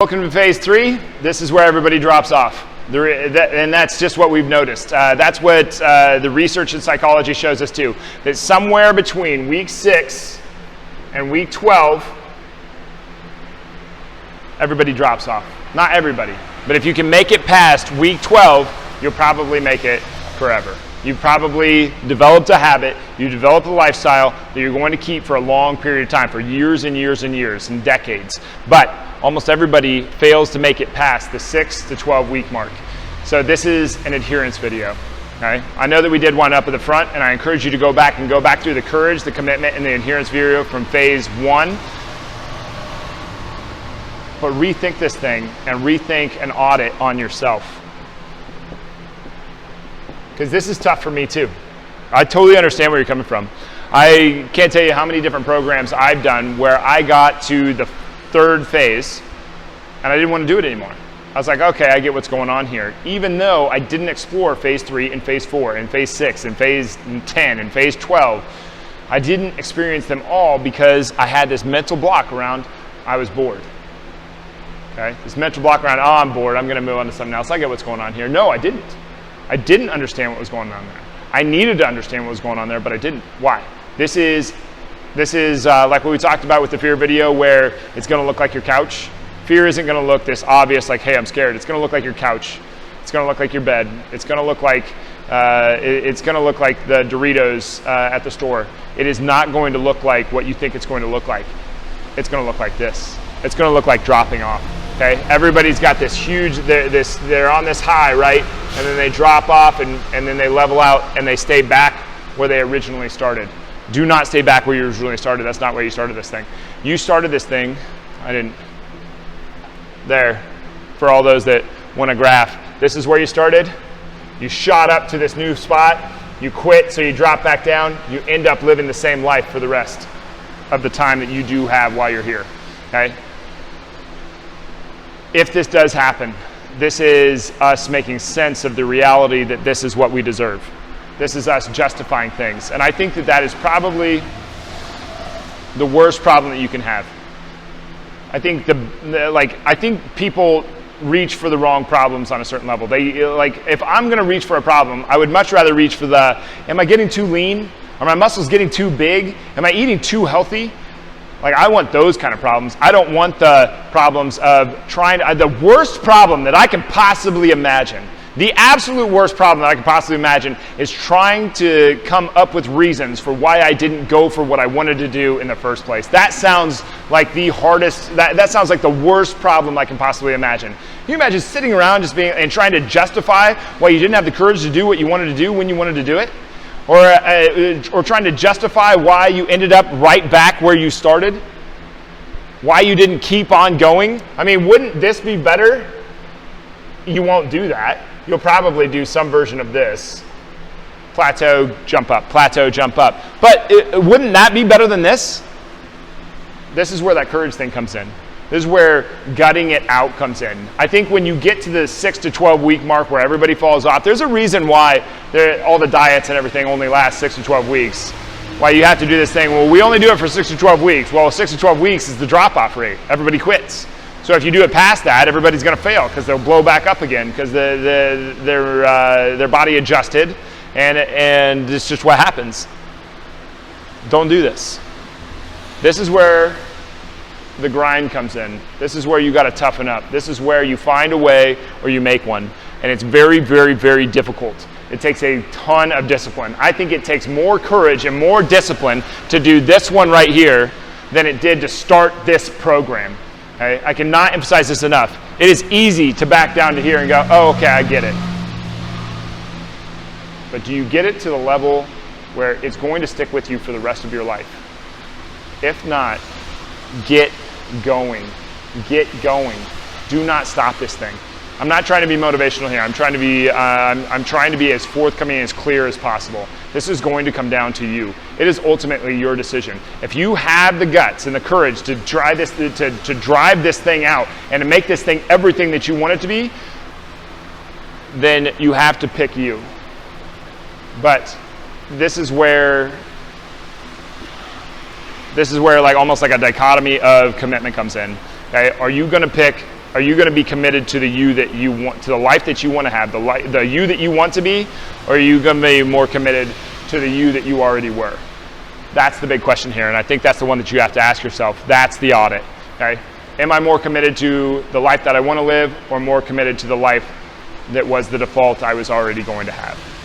Welcome to phase 3. This is where everybody drops off. And that's just what we've noticed. That's what the research in psychology shows us too. That somewhere between week 6 and week 12, everybody drops off. Not everybody, but if you can make it past week 12, you'll probably make it forever. You've probably developed a habit, you developed a lifestyle that you're going to keep for a long period of time, for years and years and years and decades. But almost everybody fails to make it past the 6 to 12 week mark. So this is an adherence video. Okay? I know that we did one up at the front, and I encourage you to go back through the courage, the commitment, and the adherence video from phase 1. But rethink this thing and rethink an audit on yourself. Because this is tough for me too. I totally understand where you're coming from. I can't tell you how many different programs I've done where I got to the 3rd phase and I didn't want to do it anymore. I was like, okay, I get what's going on here. Even though I didn't explore phase 3 and phase 4 and phase 6 and phase 10 and phase 12, I didn't experience them all because I had this mental block around I was bored. Okay? This mental block around, oh, I'm bored, I'm going to move on to something else. I get what's going on here. No, I didn't. I didn't understand what was going on there. I needed to understand what was going on there, but I didn't. Why? This is like what we talked about with the fear video, where it's going to look like your couch. Fear isn't going to look this obvious, like, hey, I'm scared. It's going to look like your couch. It's going to look like your bed. It's going to look like the Doritos at the store. It is not going to look like what you think it's going to look like. It's going to look like this. It's going to look like dropping off. Okay, everybody's got this huge, they're on this high, right? And then they drop off and then they level out and they stay back where they originally started. Do not stay back where you originally started. That's not where you started this thing. You started this thing, I didn't, there, for all those that want a graph. This is where you started. You shot up to this new spot. You quit, so you drop back down. You end up living the same life for the rest of the time that you do have while you're here, okay? If this does happen, this is us making sense of the reality that this is what we deserve. This is us justifying things. And I think that that is probably the worst problem that you can have. I think I think people reach for the wrong problems on a certain level. If I'm going to reach for a problem, I would much rather reach for am I getting too lean? Are my muscles getting too big? Am I eating too healthy? Like, I want those kind of problems. I don't want the problems of the worst problem that I can possibly imagine. The absolute worst problem that I can possibly imagine is trying to come up with reasons for why I didn't go for what I wanted to do in the first place. That sounds like the hardest, that sounds like the worst problem I can possibly imagine. Can you imagine sitting around just and trying to justify why you didn't have the courage to do what you wanted to do when you wanted to do it? Or trying to justify why you ended up right back where you started? Why you didn't keep on going? I mean, wouldn't this be better? You won't do that. You'll probably do some version of this. Plateau, jump up, plateau, jump up. But wouldn't that be better than this? This is where that courage thing comes in. This is where gutting it out comes in. I think when you get to the 6 to 12 week mark where everybody falls off, there's a reason why all the diets and everything only last 6 to 12 weeks. Why you have to do this thing, well, we only do it for 6 to 12 weeks. Well, 6 to 12 weeks is the drop-off rate. Everybody quits. So if you do it past that, everybody's going to fail because they'll blow back up again because their body adjusted, and it's just what happens. Don't do this. This is where the grind comes in. This is where you got to toughen up. This is where you find a way or you make one. And it's very, very, very difficult. It takes a ton of discipline. I think it takes more courage and more discipline to do this one right here than it did to start this program. Okay? I cannot emphasize this enough. It is easy to back down to here and go, oh, okay, I get it. But do you get it to the level where it's going to stick with you for the rest of your life? If not, get going. Get going. Do not stop this thing. I'm not trying to be motivational here. I'm trying to be as forthcoming and as clear as possible. This is going to come down to you. It is ultimately your decision. If you have the guts and the courage to drive this thing out and to make this thing everything that you want it to be, then you have to pick you. But this is where like almost like a dichotomy of commitment comes in. Okay? Are you going to pick Are you going to be committed to the you that you want, to the life that you want to have, the you that you want to be, or are you going to be more committed to the you that you already were? That's the big question here, and I think that's the one that you have to ask yourself. That's the audit. Okay? Am I more committed to the life that I want to live, or more committed to the life that was the default I was already going to have?